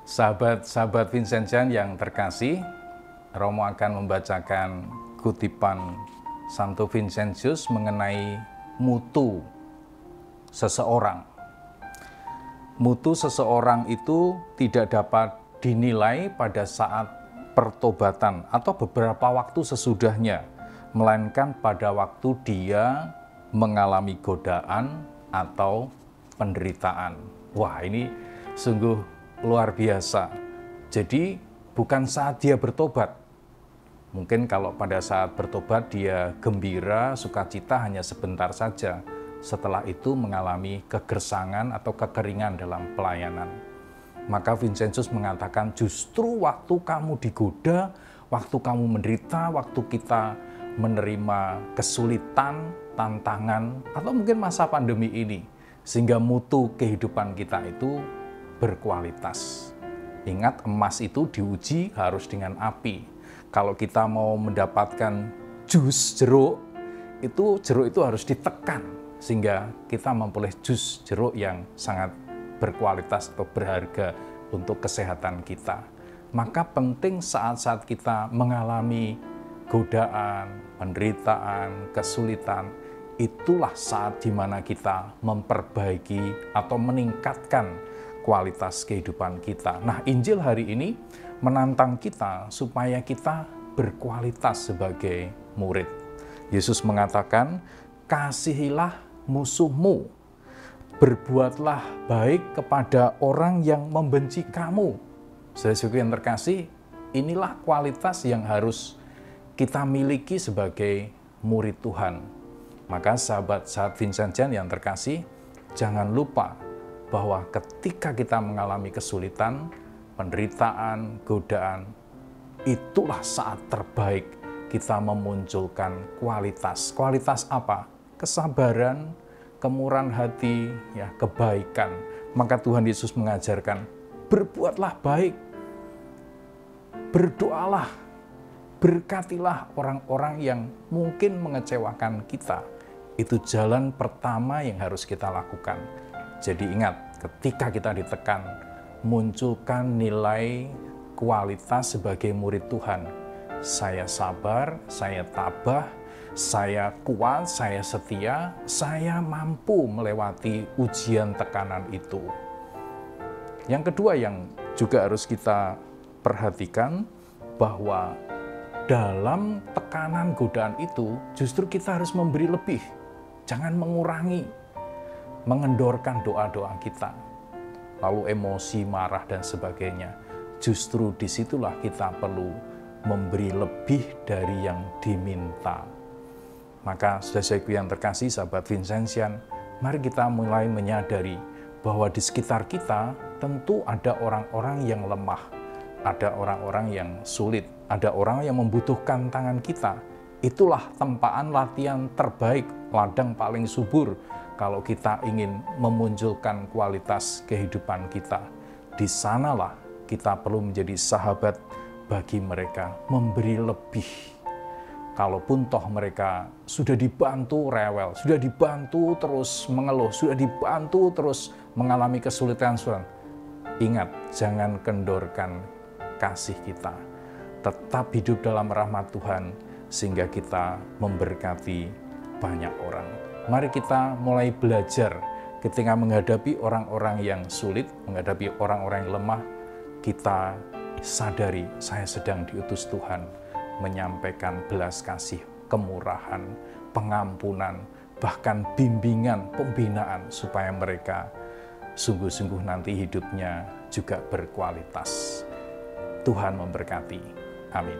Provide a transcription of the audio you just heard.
Sahabat-sahabat Vincentian yang terkasih, Romo akan membacakan kutipan Santo Vincentius mengenai mutu seseorang. Mutu seseorang itu tidak dapat dinilai pada saat pertobatan atau beberapa waktu sesudahnya, melainkan pada waktu dia mengalami godaan atau penderitaan. Wah, ini sungguh luar biasa. Jadi bukan saat dia bertobat. Mungkin kalau pada saat bertobat dia gembira, sukacita hanya sebentar saja. Setelah itu mengalami kegersangan atau kekeringan dalam pelayanan. Maka Vincentius mengatakan justru waktu kamu digoda, waktu kamu menderita, waktu kita menerima kesulitan, tantangan, atau mungkin masa pandemi ini, sehingga mutu kehidupan kita itu berkualitas. Ingat, emas itu diuji harus dengan api. Kalau kita mau mendapatkan jus jeruk itu harus ditekan, sehingga kita memperoleh jus jeruk yang sangat berkualitas atau berharga untuk kesehatan kita. Maka penting saat-saat kita mengalami godaan, penderitaan, kesulitan, itulah saat di mana kita memperbaiki atau meningkatkan kualitas kehidupan kita. Nah, Injil hari ini menantang kita supaya kita berkualitas sebagai murid. Yesus mengatakan, kasihilah musuhmu, berbuatlah baik kepada orang yang membenci kamu. Saudara-saudara yang terkasih, inilah kualitas yang harus kita miliki sebagai murid Tuhan. Maka sahabat-sahabat Vincentian yang terkasih, jangan lupa bahwa ketika kita mengalami kesulitan, penderitaan, godaan, itulah saat terbaik kita memunculkan kualitas. Kualitas apa? Kesabaran, kemurahan hati, ya, kebaikan. Maka Tuhan Yesus mengajarkan, berbuatlah baik, berdoalah, berkatilah orang-orang yang mungkin mengecewakan kita. Itu jalan pertama yang harus kita lakukan. Jadi ingat, ketika kita ditekan, munculkan nilai kualitas sebagai murid Tuhan. Saya sabar, saya tabah, saya kuat, saya setia, saya mampu melewati ujian tekanan itu. Yang kedua yang juga harus kita perhatikan, bahwa dalam tekanan godaan itu justru kita harus memberi lebih, jangan mengurangi, mengendorkan doa-doa kita, lalu emosi, marah, dan sebagainya. Justru disitulah kita perlu memberi lebih dari yang diminta. Maka saudara-saudaraku yang terkasih, sahabat Vincentian, mari kita mulai menyadari bahwa di sekitar kita tentu ada orang-orang yang lemah, ada orang-orang yang sulit, ada orang yang membutuhkan tangan kita. Itulah tempaan latihan terbaik, ladang paling subur kalau kita ingin memunculkan kualitas kehidupan kita. Di sanalah kita perlu menjadi sahabat bagi mereka, memberi lebih. Kalaupun toh mereka sudah dibantu rewel, sudah dibantu terus mengeluh, sudah dibantu terus mengalami kesulitan, ingat, jangan kendorkan kasih kita. Tetap hidup dalam rahmat Tuhan, sehingga kita memberkati banyak orang. Mari kita mulai belajar ketika menghadapi orang-orang yang sulit, menghadapi orang-orang yang lemah, kita sadari saya sedang diutus Tuhan menyampaikan belas kasih, kemurahan, pengampunan, bahkan bimbingan, pembinaan supaya mereka sungguh-sungguh nanti hidupnya juga berkualitas. Tuhan memberkati. Amin.